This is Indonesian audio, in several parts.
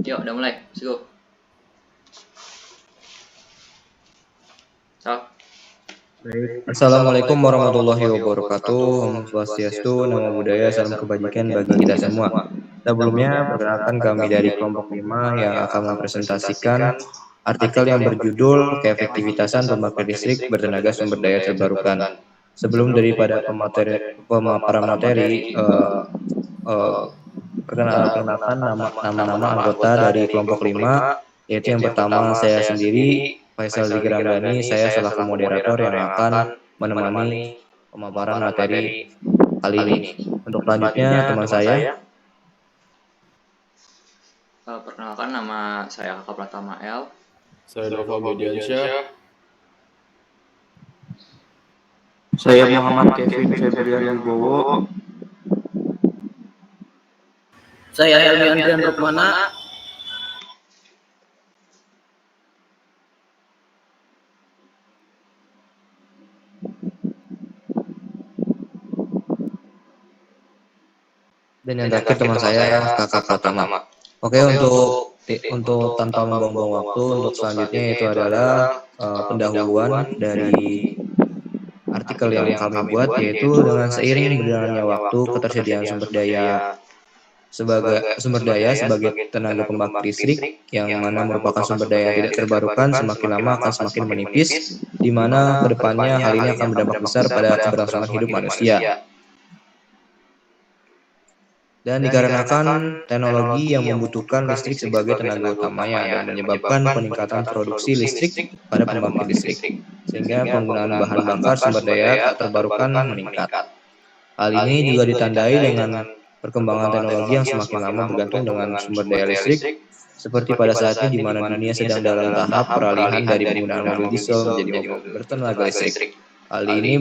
Yuk, udah mulai. Let's go. Assalamualaikum warahmatullahi wabarakatuh. Om Swastiastu, Namo Buddhaya, salam kebajikan bagi kita semua. Sebelumnya, perkenalkan kami dari kelompok 5 yang akan mempresentasikan artikel yang berjudul Keefektivitasan Pembangkit Listrik Bertenaga Sumber Daya Terbarukan. Sebelum daripada pemaparan materi, perkenalkan nama-nama anggota dari kelompok 5, yaitu yang pertama saya sendiri, Faisal Zikir Ramdhani. Saya selaku moderator yang akan menemani pemaparan materi kali ini. Untuk selanjutnya teman saya. Perkenalkan, nama saya Kakak Pratama L. Saya Nova Mediansyah. Saya Muhammad Kevin Febrian Wibowo. Saya Helmi Andrian Rukmana. Dan yang terakhir teman saya Kakak Pratama. Oke, untuk tanpa membuang-buang waktu, untuk selanjutnya itu adalah pendahuluan dari artikel yang kami buat, yaitu dengan seiring berjalannya waktu, ketersediaan sumber daya sebagai tenaga pembangkit listrik yang mana merupakan sumber daya yang tidak terbarukan semakin lama akan semakin menipis, di mana kedepannya hal ini akan berdampak besar pada keberlangsungan hidup manusia. Dan dikarenakan teknologi yang membutuhkan listrik sebagai tenaga utamanya dan menyebabkan peningkatan produksi listrik pada pembangkit listrik, sehingga penggunaan bahan bakar sumber daya tak terbarukan meningkat. Hal ini juga ditandai dengan perkembangan teknologi yang semakin lama bergantung dengan sumber daya listrik, seperti pada saat ini di mana dunia sedang dalam tahap peralihan dari penggunaan mobil diesel menjadi mobil bertenaga listrik. Hal ini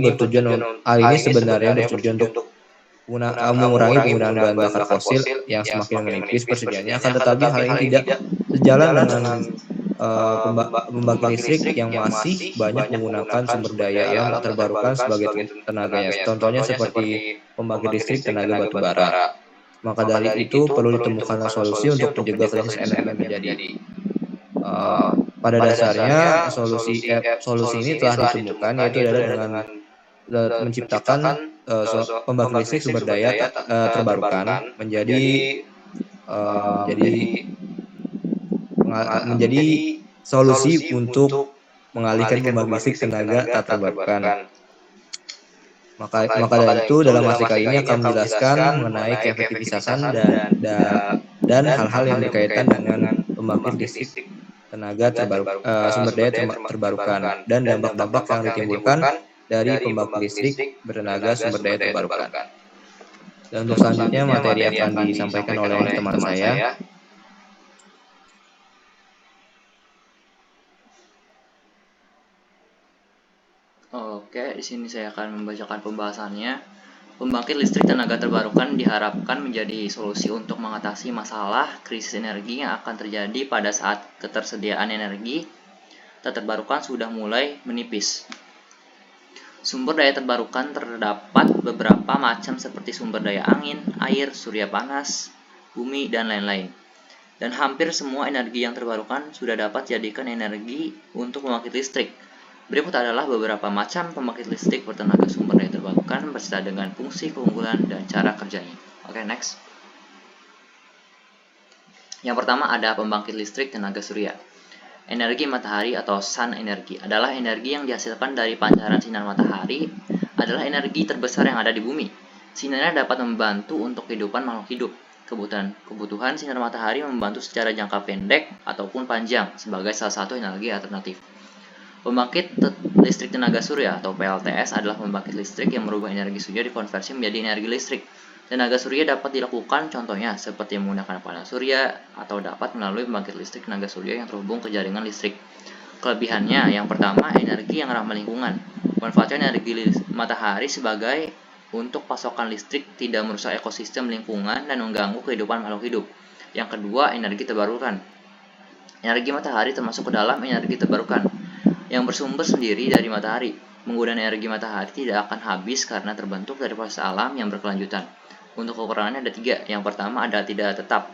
sebenarnya bertujuan untuk mengurangi penggunaan bahan bakar fosil yang semakin menipis persediaannya, akan tetapi hal ini tidak sejalan dengan pembangkit listrik yang masih banyak menggunakan sumber daya alam tak terbarukan sebagai tenaganya. Contohnya seperti pembangkit listrik tenaga batu bara. Maka dari itu perlu ditemukan solusi untuk mencegah krisis energi yang terjadi. Pada dasarnya solusi ini telah ditemukan, yaitu adalah dengan menciptakan pembangkit listrik sumber daya terbarukan menjadi solusi untuk mengalihkan pembangkit listrik tenaga tak terbarukan. Maka dari itu dalam artikel ini akan menjelaskan mengenai keefektivitasan dan hal-hal yang berkaitan dengan pembangkit listrik tenaga sumber daya terbarukan dan dampak-dampak yang ditimbulkan dari pembangkit listrik bertenaga sumber daya terbarukan. Dan untuk selanjutnya materi akan disampaikan oleh teman saya. Oke, di sini saya akan membacakan pembahasannya. Pembangkit listrik tenaga terbarukan diharapkan menjadi solusi untuk mengatasi masalah krisis energi yang akan terjadi pada saat ketersediaan energi tak terbarukan sudah mulai menipis. Sumber daya terbarukan terdapat beberapa macam seperti sumber daya angin, air, surya panas, bumi, dan lain-lain. Dan hampir semua energi yang terbarukan sudah dapat dijadikan energi untuk pembangkit listrik. Berikut adalah beberapa macam pembangkit listrik bertenaga sumber daya terbarukan beserta dengan fungsi, keunggulan, dan cara kerjanya. Oke, next. Yang pertama ada pembangkit listrik tenaga surya. Energi matahari atau sun energy adalah energi yang dihasilkan dari pancaran sinar matahari, adalah energi terbesar yang ada di bumi. Sinarnya dapat membantu untuk kehidupan makhluk hidup. Kebutuhan sinar matahari membantu secara jangka pendek ataupun panjang sebagai salah satu energi alternatif. Pembangkit listrik tenaga surya atau PLTS adalah pembangkit listrik yang merubah energi surya dikonversi menjadi energi listrik. Tenaga surya dapat dilakukan contohnya seperti menggunakan panel surya atau dapat melalui pembangkit listrik tenaga surya yang terhubung ke jaringan listrik. Kelebihannya, yang pertama, energi yang ramah lingkungan. Memanfaatkan energi matahari sebagai untuk pasokan listrik tidak merusak ekosistem lingkungan dan mengganggu kehidupan makhluk hidup. Yang kedua, energi terbarukan. Energi matahari termasuk ke dalam energi terbarukan yang bersumber sendiri dari matahari. Penggunaan energi matahari tidak akan habis karena terbentuk dari proses alam yang berkelanjutan. Untuk kekurangannya ada 3. Yang pertama ada tidak tetap.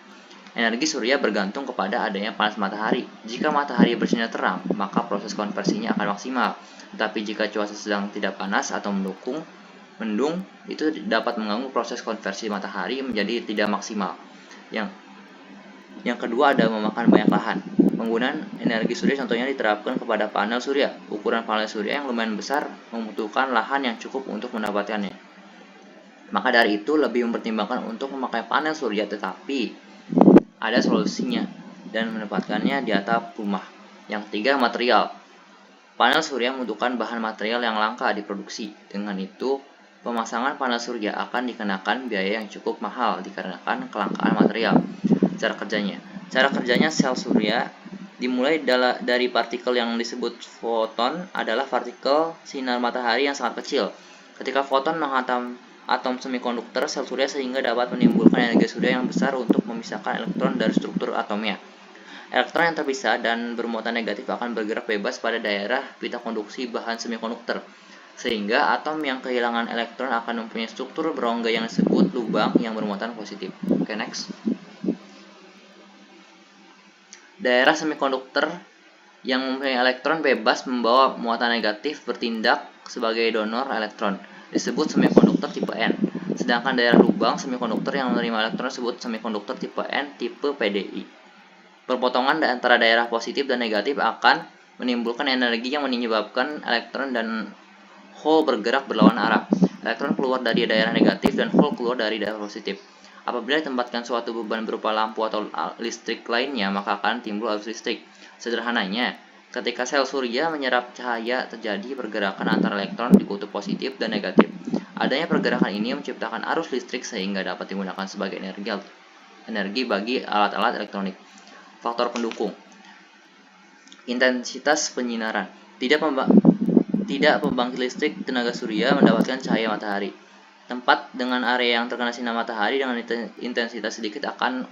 Energi surya bergantung kepada adanya panas matahari. Jika matahari bersinar terang, maka proses konversinya akan maksimal. Tetapi jika cuaca sedang tidak panas atau mendung, itu dapat mengganggu proses konversi matahari menjadi tidak maksimal. Yang kedua ada memakan banyak lahan. Penggunaan energi surya contohnya diterapkan kepada panel surya. Ukuran panel surya yang lumayan besar membutuhkan lahan yang cukup untuk mendapatkannya. Maka dari itu lebih mempertimbangkan untuk memakai panel surya, tetapi ada solusinya dan menempatkannya di atap rumah. Yang ketiga, material. Panel surya membutuhkan bahan material yang langka diproduksi. Dengan itu, pemasangan panel surya akan dikenakan biaya yang cukup mahal dikarenakan kelangkaan material. Cara kerjanya sel surya dimulai dari partikel yang disebut foton, adalah partikel sinar matahari yang sangat kecil. Ketika foton menghantam atom semikonduktor sel surya sehingga dapat menimbulkan energi surya yang besar untuk memisahkan elektron dari struktur atomnya. Elektron yang terpisah dan bermuatan negatif akan bergerak bebas pada daerah pita konduksi bahan semikonduktor, sehingga atom yang kehilangan elektron akan mempunyai struktur berongga yang disebut lubang yang bermuatan positif. Oke, next. Daerah semikonduktor yang mempunyai elektron bebas membawa muatan negatif bertindak sebagai donor elektron, disebut semikonduktor tipe N. Sedangkan daerah lubang semikonduktor yang menerima elektron disebut semikonduktor tipe N tipe PDI. Perpotongan antara daerah positif dan negatif akan menimbulkan energi yang menyebabkan elektron dan hole bergerak berlawan arah. Elektron keluar dari daerah negatif dan hole keluar dari daerah positif. Apabila ditempatkan suatu beban berupa lampu atau listrik lainnya, maka akan timbul arus listrik. Sederhananya, ketika sel surya menyerap cahaya, terjadi pergerakan antara elektron di kutub positif dan negatif. Adanya pergerakan ini menciptakan arus listrik sehingga dapat digunakan sebagai energi bagi alat-alat elektronik. Faktor pendukung. Intensitas penyinaran. Tidak pembangkit listrik tenaga surya mendapatkan cahaya matahari. Tempat dengan area yang terkena sinar matahari dengan intensitas sedikit akan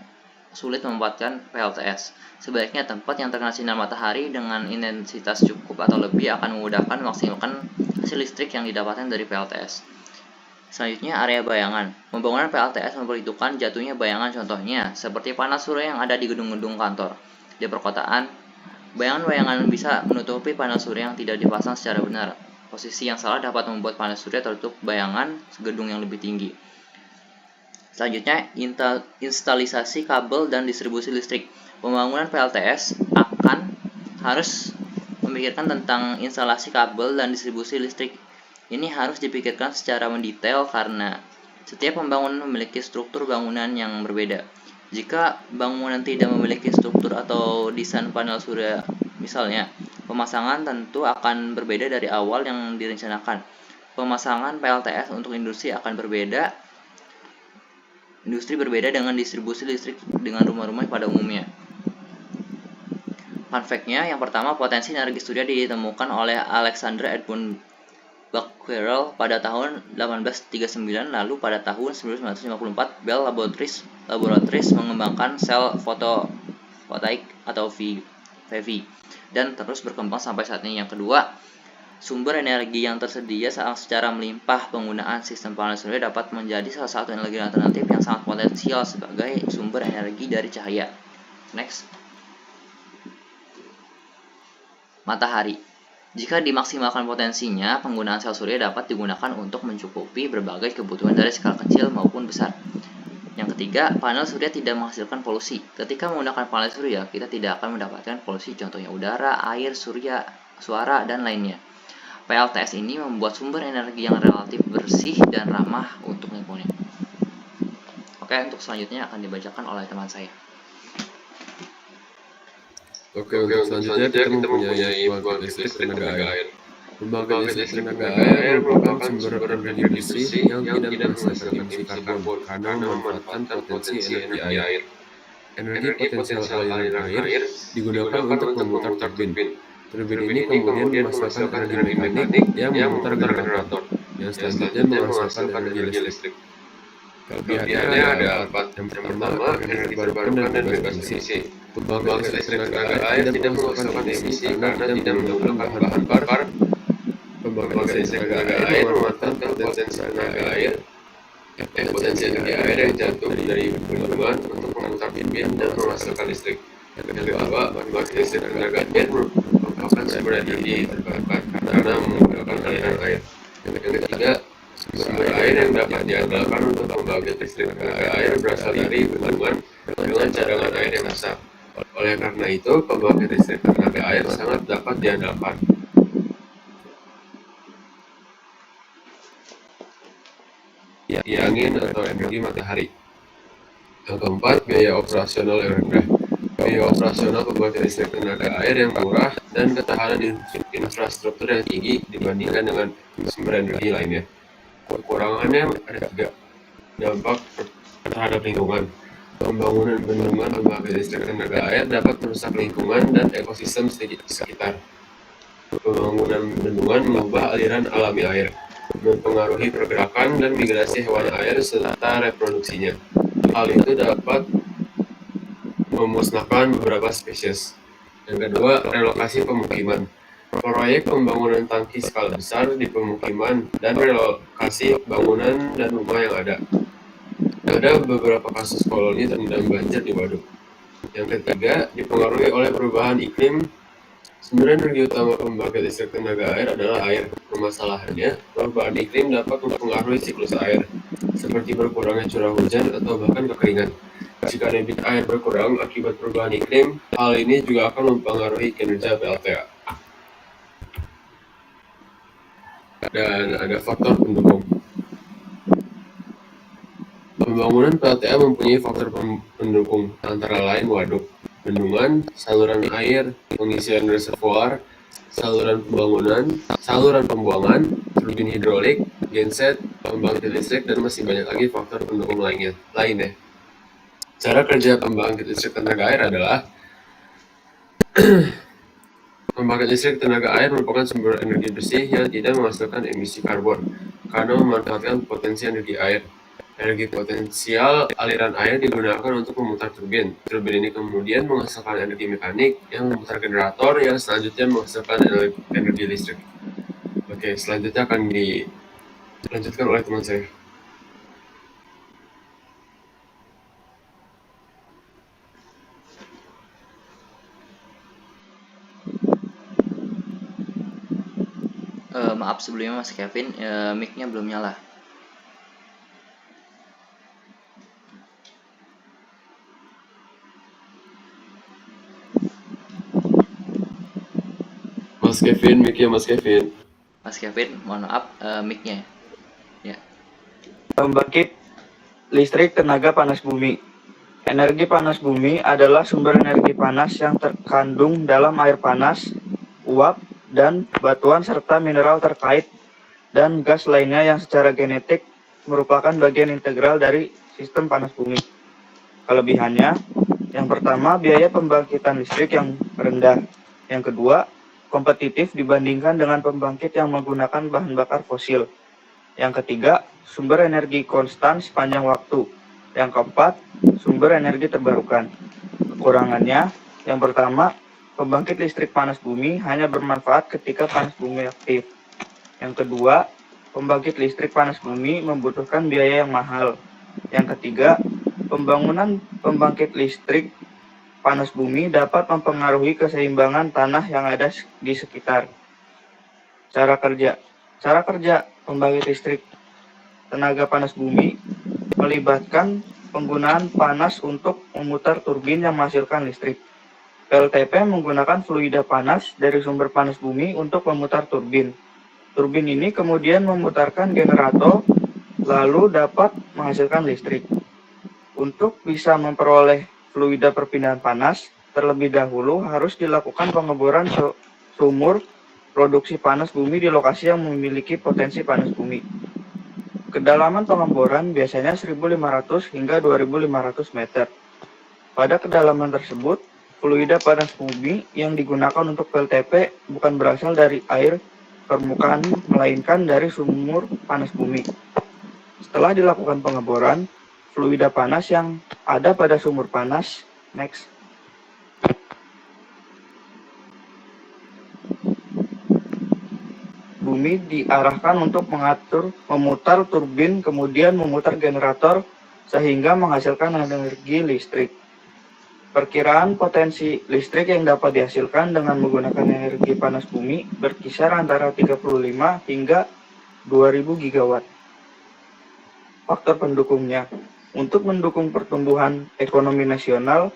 sulit memanfaatkan PLTS. Sebaliknya tempat yang terkena sinar matahari dengan intensitas cukup atau lebih akan memudahkan memaksimalkan hasil listrik yang didapatkan dari PLTS. Selanjutnya, area bayangan. Pembangunan PLTS memperhitungkan jatuhnya bayangan, contohnya seperti panel surya yang ada di gedung-gedung kantor. Di perkotaan, bayangan-bayangan bisa menutupi panel surya yang tidak dipasang secara benar. Posisi yang salah dapat membuat panel surya tertutup bayangan gedung yang lebih tinggi. Selanjutnya, instalisasi kabel dan distribusi listrik. Pembangunan PLTS akan harus memikirkan tentang instalasi kabel dan distribusi listrik. Ini harus dipikirkan secara mendetail karena setiap pembangunan memiliki struktur bangunan yang berbeda. Jika bangunan tidak memiliki struktur atau desain panel surya, misalnya, pemasangan tentu akan berbeda dari awal yang direncanakan. Pemasangan PLTS untuk industri akan berbeda. Industri berbeda dengan distribusi listrik dengan rumah-rumah pada umumnya. Fun fact-nya, yang pertama, potensi energi surya ditemukan oleh Alexander Edmund Becquerel pada tahun 1839, lalu pada tahun 1954 Bell Laboratories mengembangkan sel fotovoltaik atau PV dan terus berkembang sampai saat ini. Yang kedua, sumber energi yang tersedia secara melimpah. Penggunaan sistem panel surya dapat menjadi salah satu energi alternatif yang sangat potensial sebagai sumber energi dari cahaya. Next. Matahari. Jika dimaksimalkan potensinya, penggunaan sel surya dapat digunakan untuk mencukupi berbagai kebutuhan dari skala kecil maupun besar. Yang ketiga, panel surya tidak menghasilkan polusi. Ketika menggunakan panel surya, kita tidak akan mendapatkan polusi, contohnya udara, air, surya, suara, dan lainnya. PLTS ini membuat sumber energi yang relatif bersih dan ramah untuk lingkungan. Oke, untuk selanjutnya akan dibacakan oleh teman saya. Oke, untuk selanjutnya kita mempunyai pembangkit listrik tenaga air. Pembangkit listrik tenaga air merupakan sumber energi bersih yang tidak menghasilkan emisi karbon karena memanfaatkan potensi energi air. Energi potensial aliran air digunakan untuk memutar turbin. Turbin ini kemudian menghasilkan energi mekanik yang memutar generator, yang selanjutnya menghasilkan energi listrik. Kelebihannya ada 4. Yang pertama, energi terbarukan dan bebas emisi. Pembangkit listrik tenaga air tidak menghasilkan emisi karena tidak menggunakan bahan bakar. Pembangkit listrik tenaga air memanfaatkan potensi tenaga air, potensi energi air yang jatuh dari bendungan untuk memutar turbin dan menghasilkan listrik. Yang kedua, pembangkit listrik tenaga jet merupakan sumber energi terbarukan karena menggunakan aliran air. Yang ketiga, sumber air yang dapat diandalkan untuk pembangkit listrik tenaga air berasal dari bendungan dengan cadangan air yang besar. Oleh karena itu, pembangkit listrik tenaga air sangat dapat diandalkan. Di angin atau energi matahari. Yang keempat, biaya operasional yang rendah. Biaya operasional pembangkit listrik tenaga air yang murah dan ketahanan infrastruktur yang tinggi dibandingkan dengan sumber energi lainnya. Kekurangannya ada 3. Dampak terhadap lingkungan. Pembangunan bendungan pembangkit listrik tenaga air dapat merusak lingkungan dan ekosistem sekitar. Pembangunan bendungan mengubah aliran alami air, mempengaruhi pergerakan dan migrasi hewan air serta reproduksinya. Hal itu dapat memusnahkan beberapa spesies. Yang kedua, relokasi pemukiman. Proyek pembangunan tangki skala besar di pemukiman dan relokasi bangunan dan rumah yang ada. Ada beberapa kasus koloni terendam banjir di waduk. Yang ketiga, dipengaruhi oleh perubahan iklim. Sumber energi utama pembangkit listrik tenaga air adalah air. Permasalahannya, perubahan iklim dapat mempengaruhi siklus air, seperti berkurangnya curah hujan atau bahkan kekeringan. Jika debit air berkurang akibat perubahan iklim, hal ini juga akan mempengaruhi kinerja PLTA. Dan ada faktor pendukung. Pembangunan PLTA mempunyai faktor pendukung, antara lain waduk, bendungan, saluran air, pengisian reservoir, saluran pembuangan, turbin hidrolik, genset, pembangkit listrik, dan masih banyak lagi faktor pendukung lainnya. Cara kerja pembangkit listrik tenaga air adalah pembangkit listrik tenaga air merupakan sumber energi bersih yang tidak menghasilkan emisi karbon karena memanfaatkan potensi energi air. Energi potensial aliran air digunakan untuk memutar turbin. Turbin ini kemudian menghasilkan energi mekanik yang memutar generator yang selanjutnya menghasilkan energi listrik. Oke, selanjutnya akan dilanjutkan oleh teman saya. Maaf sebelumnya Mas Kevin, mic-nya belum nyala. Mas Kevin, mic-nya Mas Kevin. Mas Kevin, mohon maaf, mic-nya. Ya. Pembangkit listrik tenaga panas bumi. Energi panas bumi adalah sumber energi panas yang terkandung dalam air panas, uap, dan batuan serta mineral terkait dan gas lainnya yang secara genetik merupakan bagian integral dari sistem panas bumi. Kelebihannya, yang pertama, biaya pembangkitan listrik yang rendah. Yang kedua, kompetitif dibandingkan dengan pembangkit yang menggunakan bahan bakar fosil. Yang ketiga, sumber energi konstan sepanjang waktu. Yang keempat, sumber energi terbarukan. Kekurangannya, yang pertama, pembangkit listrik panas bumi hanya bermanfaat ketika panas bumi aktif. Yang kedua, pembangkit listrik panas bumi membutuhkan biaya yang mahal. Yang ketiga, pembangunan pembangkit listrik panas bumi dapat mempengaruhi keseimbangan tanah yang ada di sekitar. Cara kerja pembangkit listrik tenaga panas bumi melibatkan penggunaan panas untuk memutar turbin yang menghasilkan listrik. PLTP menggunakan fluida panas dari sumber panas bumi untuk memutar turbin. Turbin ini kemudian memutarkan generator, lalu dapat menghasilkan listrik. Untuk bisa memperoleh fluida perpindahan panas, terlebih dahulu harus dilakukan pengeboran sumur produksi panas bumi di lokasi yang memiliki potensi panas bumi. Kedalaman pengeboran biasanya 1.500 hingga 2.500 meter. Pada kedalaman tersebut, fluida panas bumi yang digunakan untuk PLTP bukan berasal dari air permukaan, melainkan dari sumur panas bumi. Setelah dilakukan pengeboran, fluida panas yang ada pada sumur panas, bumi diarahkan untuk memutar turbin, kemudian memutar generator sehingga menghasilkan energi listrik. Perkiraan potensi listrik yang dapat dihasilkan dengan menggunakan energi panas bumi berkisar antara 35 hingga 2000 gigawatt. Faktor pendukungnya. Untuk mendukung pertumbuhan ekonomi nasional,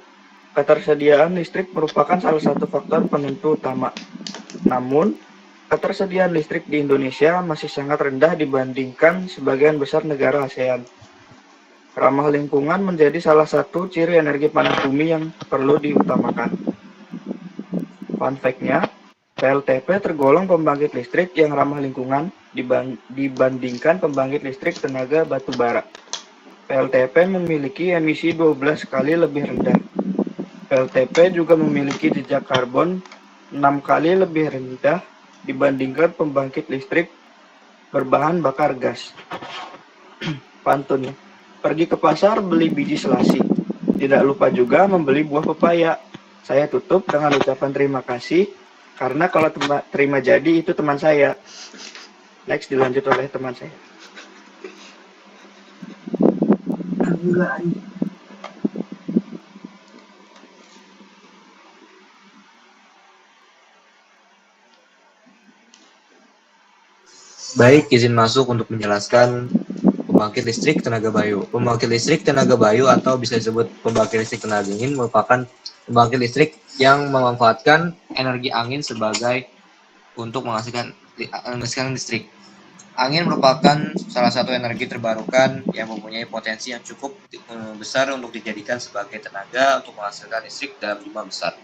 ketersediaan listrik merupakan salah satu faktor penentu utama. Namun, ketersediaan listrik di Indonesia masih sangat rendah dibandingkan sebagian besar negara ASEAN. Ramah lingkungan menjadi salah satu ciri energi panas bumi yang perlu diutamakan. Fun fact-nya, PLTP tergolong pembangkit listrik yang ramah lingkungan dibandingkan pembangkit listrik tenaga batu bara. PLTP memiliki emisi 12 kali lebih rendah. PLTP juga memiliki jejak karbon 6 kali lebih rendah dibandingkan pembangkit listrik berbahan bakar gas. Pantun. Pergi ke pasar beli biji selasi. Tidak lupa juga membeli buah pepaya. Saya tutup dengan ucapan terima kasih, karena kalau terima jadi itu teman saya. Next dilanjut oleh teman saya. Baik, izin masuk untuk menjelaskan pembangkit listrik tenaga bayu. Pembangkit listrik tenaga bayu atau bisa disebut pembangkit listrik tenaga dingin merupakan pembangkit listrik yang memanfaatkan energi angin sebagai untuk menghasilkan listrik. Angin merupakan salah satu energi terbarukan yang mempunyai potensi yang cukup besar untuk dijadikan sebagai tenaga untuk menghasilkan listrik dalam jumlah besar.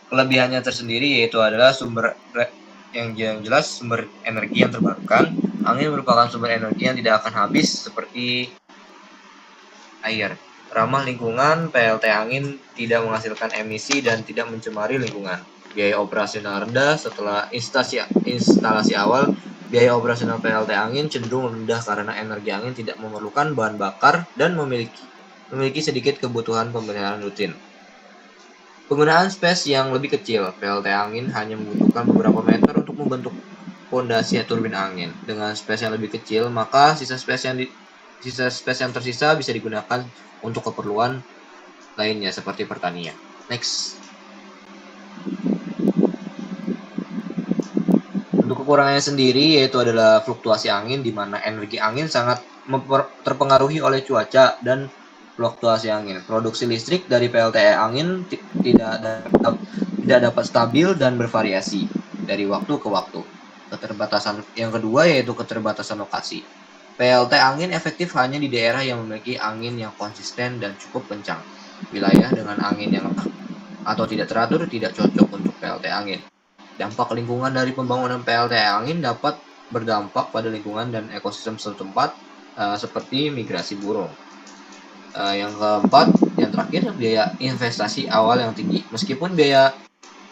Kelebihannya tersendiri yaitu adalah yang jelas sumber energi yang terbarukan. Angin merupakan sumber energi yang tidak akan habis seperti air. Ramah lingkungan, PLT angin tidak menghasilkan emisi dan tidak mencemari lingkungan. Biaya operasional rendah. Setelah instalasi awal, biaya operasional PLT angin cenderung rendah karena energi angin tidak memerlukan bahan bakar dan memiliki sedikit kebutuhan pemeliharaan rutin. Penggunaan space yang lebih kecil, PLT angin hanya membutuhkan beberapa meter untuk membentuk fondasi turbin angin. Dengan space yang lebih kecil, maka sisa space yang tersisa bisa digunakan untuk keperluan lainnya seperti pertanian. Next. Untuk kekurangannya sendiri yaitu adalah fluktuasi angin, di mana energi angin sangat terpengaruhi oleh cuaca dan fluktuasi angin. Produksi listrik dari PLTE angin tidak dapat stabil dan bervariasi dari waktu ke waktu. Keterbatasan yang kedua yaitu keterbatasan lokasi. PLT angin efektif hanya di daerah yang memiliki angin yang konsisten dan cukup kencang. Wilayah dengan angin yang lemah atau tidak teratur tidak cocok untuk PLT angin. Dampak lingkungan dari pembangunan PLT angin dapat berdampak pada lingkungan dan ekosistem setempat seperti migrasi burung. Yang keempat, yang terakhir, biaya investasi awal yang tinggi. Meskipun biaya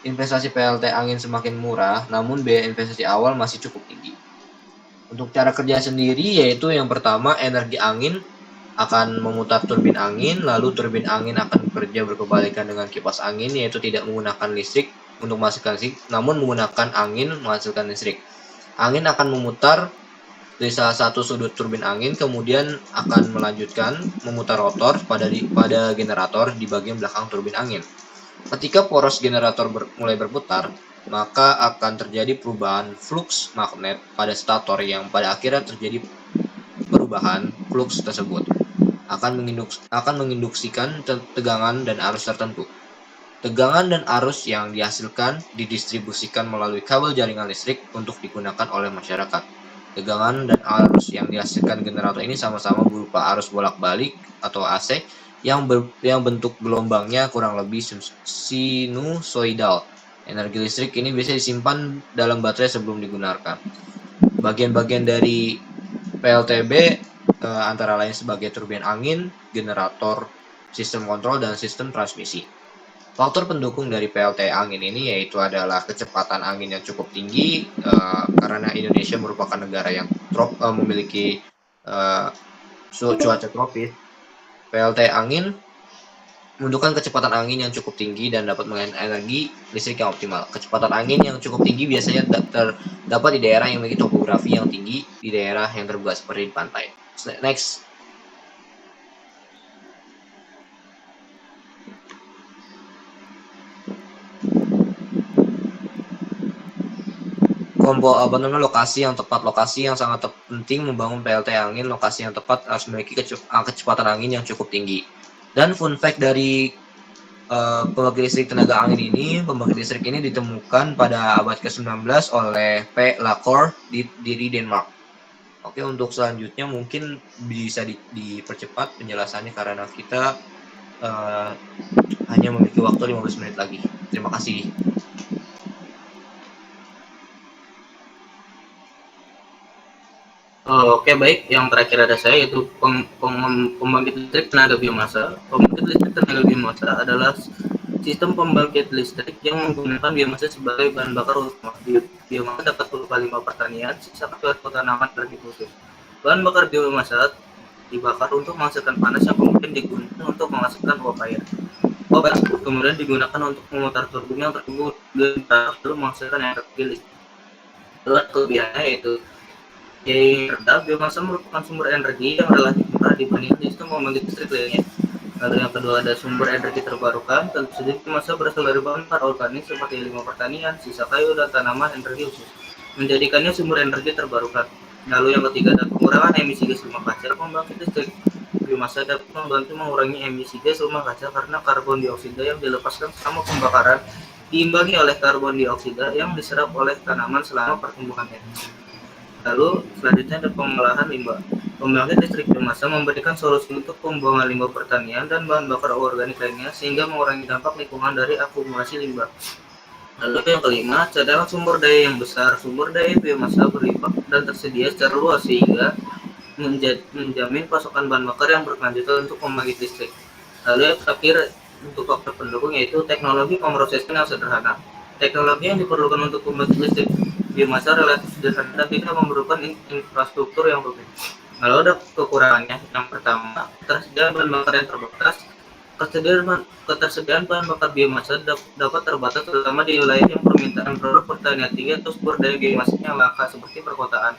investasi PLT angin semakin murah, namun biaya investasi awal masih cukup tinggi. Untuk cara kerja sendiri, yaitu yang pertama, energi angin akan memutar turbin angin, lalu turbin angin akan bekerja berkebalikan dengan kipas angin, yaitu tidak menggunakan listrik untuk menghasilkan listrik, namun menggunakan angin menghasilkan listrik. Angin akan memutar dari salah satu sudut turbin angin, kemudian akan melanjutkan memutar rotor pada generator di bagian belakang turbin angin. Ketika poros generator mulai berputar, maka akan terjadi perubahan flux magnet pada stator yang pada akhirnya terjadi perubahan flux tersebut akan menginduksikan tegangan dan arus tertentu. Tegangan dan arus yang dihasilkan didistribusikan melalui kabel jaringan listrik untuk digunakan oleh masyarakat. Tegangan dan arus yang dihasilkan generator ini sama-sama berupa arus bolak-balik atau AC yang bentuk gelombangnya kurang lebih sinusoidal. Energi listrik ini bisa disimpan dalam baterai sebelum digunakan. Bagian-bagian dari PLTB antara lain sebagai turbin angin, generator, sistem kontrol, dan sistem transmisi. Faktor pendukung dari PLT angin ini yaitu adalah kecepatan angin yang cukup tinggi, karena Indonesia merupakan negara yang memiliki cuaca tropis. PLT angin membutuhkan kecepatan angin yang cukup tinggi dan dapat menghasilkan energi listrik yang optimal. Kecepatan angin yang cukup tinggi biasanya terdapat di daerah yang memiliki topografi yang tinggi, di daerah yang terbuka seperti di pantai. Next. lokasi yang sangat penting membangun PLT angin. Lokasi yang tepat harus memiliki kecepatan angin yang cukup tinggi. Dan fun fact dari pembangkit listrik tenaga angin ini, pembangkit listrik ini ditemukan pada abad ke-19 oleh P. Lacour di Denmark. Oke, untuk selanjutnya mungkin bisa dipercepat penjelasannya karena kita hanya memiliki waktu 15 menit lagi. Terima kasih. Oke, baik. Yang terakhir ada saya, yaitu pembangkit listrik tenaga biomasa. Pembangkit listrik tenaga biomasa adalah sistem pembangkit listrik yang menggunakan biomasa sebagai bahan bakar utama. Biomasa dapat berupa limbah pertanian, sisa atau tanaman energi khusus. Bahan bakar biomasa dibakar untuk menghasilkan panas yang kemudian digunakan untuk menghasilkan uap air. Uap air kemudian digunakan untuk memutar turbin yang terhubung dengan lalu menghasilkan energi listrik. Kelebihannya yaitu rendah, biomasa merupakan sumber energi yang relatif murah dibandingkan sistem pembangkit listrik lainnya. Lalu yang kedua ada sumber energi terbarukan. Tentu saja biomasa berasal dari bahan bakar organik seperti limbah pertanian, sisa kayu, dan tanaman energi khusus, menjadikannya sumber energi terbarukan. Lalu yang ketiga ada pengurangan emisi gas rumah kaca. Pembangkit listrik biomasa dapat membantu mengurangi emisi gas rumah kaca karena karbon dioksida yang dilepaskan selama pembakaran diimbangi oleh karbon dioksida yang diserap oleh tanaman selama pertumbuhannya. Lalu selanjutnya ada pengolahan limbah. Pembangkit listrik biomasa memberikan solusi untuk pembuangan limbah pertanian dan bahan bakar organik lainnya sehingga mengurangi dampak lingkungan dari akumulasi limbah. Lalu yang kelima, cadangan sumber daya yang besar. Sumber daya biomasa berlimpah dan tersedia secara luas sehingga menjamin pasokan bahan bakar yang berkelanjutan untuk pembangkit listrik. Lalu yang terakhir untuk faktor pendukung yaitu teknologi pemrosesan yang sederhana. Teknologi yang diperlukan untuk pembangkit listrik biomasa relatif sederhana dan tidak memerlukan infrastruktur yang rumit. Lalu ada kekurangannya. Yang pertama, ketersediaan bahan bakar yang terbatas. Ketersediaan bahan bakar biomasa dapat terbatas terutama di wilayah yang permintaan produk pertanian tinggi atau sumber daya biomasanya langka seperti perkotaan.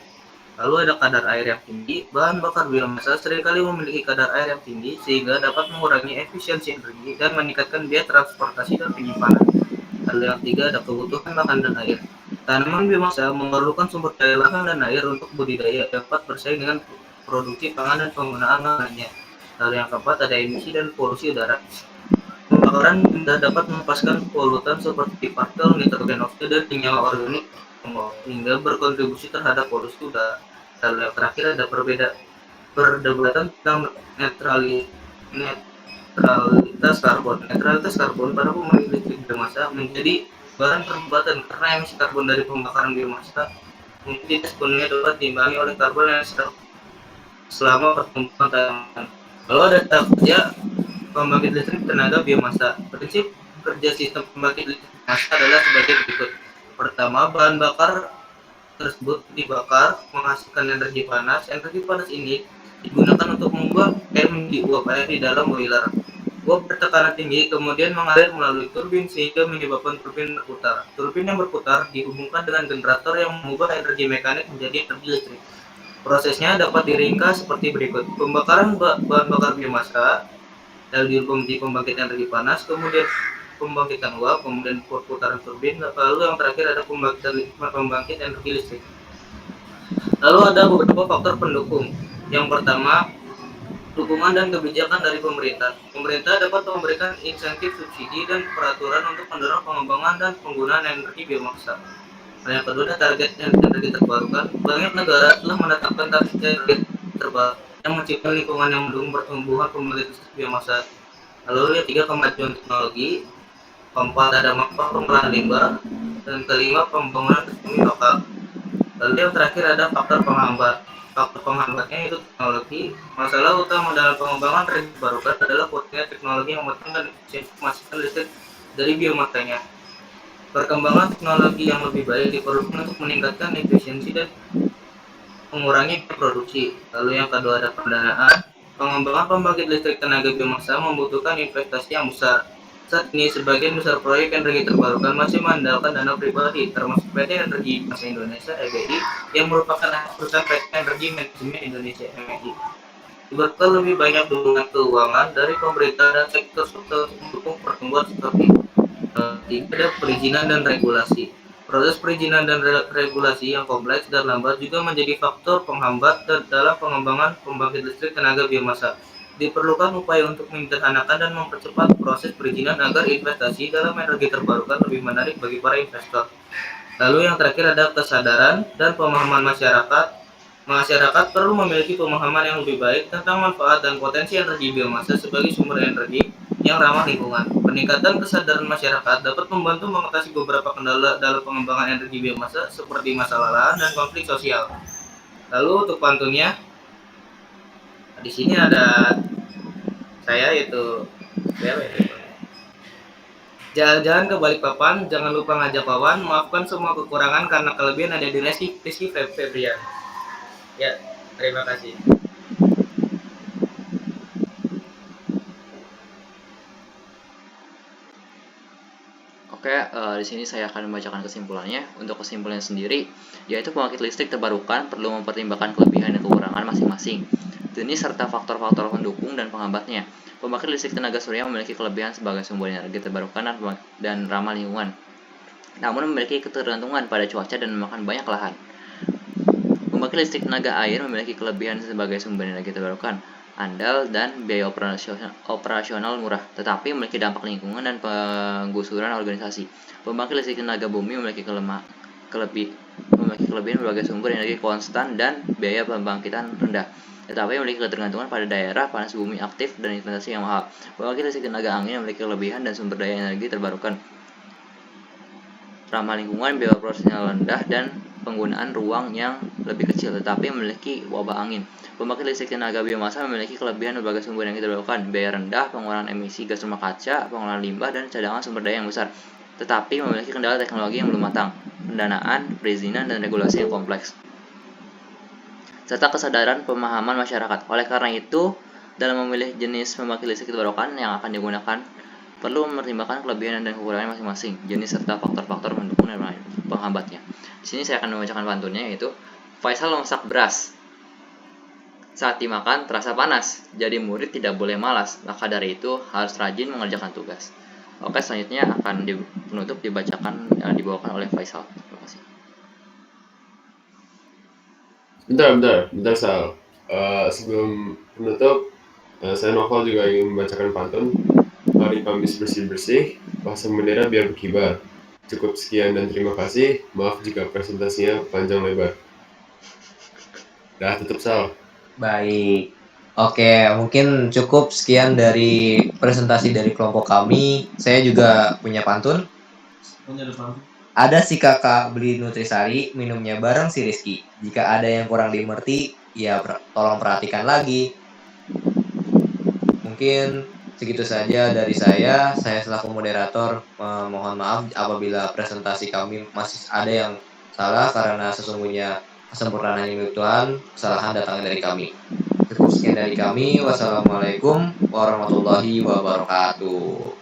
Lalu ada kadar air yang tinggi. Bahan bakar biomasa seringkali memiliki kadar air yang tinggi sehingga dapat mengurangi efisiensi energi dan meningkatkan biaya transportasi dan penyimpanan. Lalu yang ketiga ada kebutuhan makan dan air. Tanaman biomasa memerlukan sumber daya lahan dan air untuk budidaya dapat bersaing dengan produksi pangan dan penggunaan lahannya. Lalu yang keempat ada emisi dan polusi udara. Pembakaran benda dapat melepaskan polutan seperti partikel nitrogen oksida dan senyawa organik hingga berkontribusi terhadap polusi udara. Lalu yang terakhir ada perdebatan tentang netralitas karbon. Netralitas karbon pada pembangkit listrik biomasa menjadi bahan perdebatan karena emisi karbon dari pembakaran biomasa mungkin tidak sepenuhnya dapat diimbangi oleh karbon yang diserap selama pertumbuhan tanaman. Lalu ada tahap kerja pembangkit listrik tenaga biomasa. Prinsip kerja sistem pembangkit listrik biomasa adalah sebagai berikut. Pertama, bahan bakar tersebut dibakar menghasilkan energi panas. Energi panas ini digunakan untuk membuat air menjadi uap air di dalam boiler. Uap bertekanan tinggi kemudian mengalir melalui turbin sehingga menyebabkan turbin berputar. Turbin yang berputar dihubungkan dengan generator yang mengubah energi mekanik menjadi energi listrik. Prosesnya dapat diringkas seperti berikut. Pembakaran bahan bakar biomasa, lalu di pembangkit energi panas, kemudian pembangkitan uap, kemudian perputaran turbin, lalu yang terakhir ada pembangkit energi listrik. Lalu ada beberapa faktor pendukung. Yang pertama, dukungan dan kebijakan dari pemerintah. Pemerintah dapat memberikan insentif subsidi dan peraturan untuk mendorong pengembangan dan penggunaan energi biomasa. Yang kedua, target energi terbarukan. Banyak negara telah menetapkan target energi terbarukan yang menciptakan lingkungan yang mendukung pertumbuhan pembangkit listrik biomasa. Lalu yang ketiga, kemajuan teknologi. Keempat, ada manfaat pengolahan limbah. Dan kelima, pembangunan ekonomi lokal. Lalu yang terakhir ada faktor penghambat. Faktor penghambatnya itu teknologi. Masalah utama dalam pengembangan energi terbarukan adalah kurangnya teknologi yang matang dan efisiensi menghasilkan listrik dari biomasanya. Perkembangan teknologi yang lebih baik diperlukan untuk meningkatkan efisiensi dan mengurangi produksi. Lalu yang kedua ada pendanaan. Pengembangan pembangkit listrik tenaga biomasa membutuhkan investasi yang besar. Saat ini sebagian besar proyek energi terbarukan masih mengandalkan dana pribadi, termasuk PT Energi Masa Indonesia (EBI) yang merupakan perusahaan PT Energi Manajemen Indonesia (MEI). Dibutuhkan lebih banyak dukungan keuangan dari pemerintah dan sektor untuk mendukung pertumbuhan sektor ini. Tiga ada perizinan dan regulasi. Proses perizinan dan regulasi yang kompleks dan lambat juga menjadi faktor penghambat dalam pengembangan pembangkit listrik tenaga biomasa. Diperlukan upaya untuk menyederhanakan dan mempercepat proses perizinan agar investasi dalam energi terbarukan lebih menarik bagi para investor. Lalu yang terakhir ada kesadaran dan pemahaman masyarakat. Masyarakat perlu memiliki pemahaman yang lebih baik tentang manfaat dan potensi energi biomasa sebagai sumber energi yang ramah lingkungan. Peningkatan kesadaran masyarakat dapat membantu mengatasi beberapa kendala dalam pengembangan energi biomasa seperti masalah lahan dan konflik sosial. Lalu untuk pantunnya, di sini ada saya yaitu jalan-jalan ke Balikpapan, jangan lupa ngajak kawan, maafkan semua kekurangan karena kelebihan ada di Rizky Febrian. Ya, terima kasih. Oke, di sini saya akan membacakan kesimpulannya. Untuk kesimpulannya sendiri, yaitu pembangkit listrik terbarukan perlu mempertimbangkan kelebihan dan kekurangan masing-masing, jenis serta faktor-faktor pendukung dan penghambatnya. Pembangkit listrik tenaga surya memiliki kelebihan sebagai sumber energi terbarukan dan ramah lingkungan, namun memiliki ketergantungan pada cuaca dan memakan banyak lahan. Pembangkit listrik tenaga air memiliki kelebihan sebagai sumber energi terbarukan, andal dan biaya operasional murah, tetapi memiliki dampak lingkungan dan penggusuran organisasi. Pembangkit listrik tenaga bumi memiliki kelebihan berbagai sumber energi konstan dan biaya pembangkitan rendah, tetapi memiliki ketergantungan pada daerah panas bumi aktif dan investasi yang mahal. Pembangkit listrik tenaga angin memiliki kelebihan dan sumber daya energi terbarukan, ramah lingkungan, biaya operasional rendah, dan penggunaan ruang yang lebih kecil, tetapi memiliki wabah angin. Pembangkit listrik tenaga biomasa memiliki kelebihan berbagai sumber energi terbarukan, biaya rendah, pengurangan emisi gas rumah kaca, pengelolaan limbah, dan cadangan sumber daya yang besar, tetapi memiliki kendala teknologi yang belum matang, pendanaan, perizinan, dan regulasi yang kompleks, serta kesadaran pemahaman masyarakat. Oleh karena itu, dalam memilih jenis pembangkit listrik terbarukan yang akan digunakan, perlu mempertimbangkan kelebihan dan kekurangan masing-masing, jenis serta faktor-faktor pendukung dan penghambatnya. Di sini saya akan membacakan pantunnya, yaitu Faisal memasak beras. Saat dimakan terasa panas, jadi murid tidak boleh malas, maka dari itu harus rajin mengerjakan tugas. Oke, selanjutnya akan penutup dibawakan oleh Faisal. Terima kasih. Bentar, Sal. Sebelum penutup, saya Novel juga ingin membacakan pantun. Hari Kamis bersih-bersih, pasang bendera biar berkibar. Cukup sekian dan terima kasih. Maaf jika presentasinya panjang lebar. Dah, tutup Sal. Baik. Oke, mungkin cukup sekian dari presentasi dari kelompok kami. Saya juga punya pantun. Ada si kakak beli nutrisari, minumnya bareng si Rizky. Jika ada yang kurang dimengerti, ya tolong perhatikan lagi. Mungkin segitu saja dari saya. Saya selaku moderator mohon maaf apabila presentasi kami masih ada yang salah, karena sesungguhnya kesempurnaan ini milik Tuhan, kesalahan datang dari kami. Cukup sekian dari kami. Wassalamualaikum warahmatullahi wabarakatuh.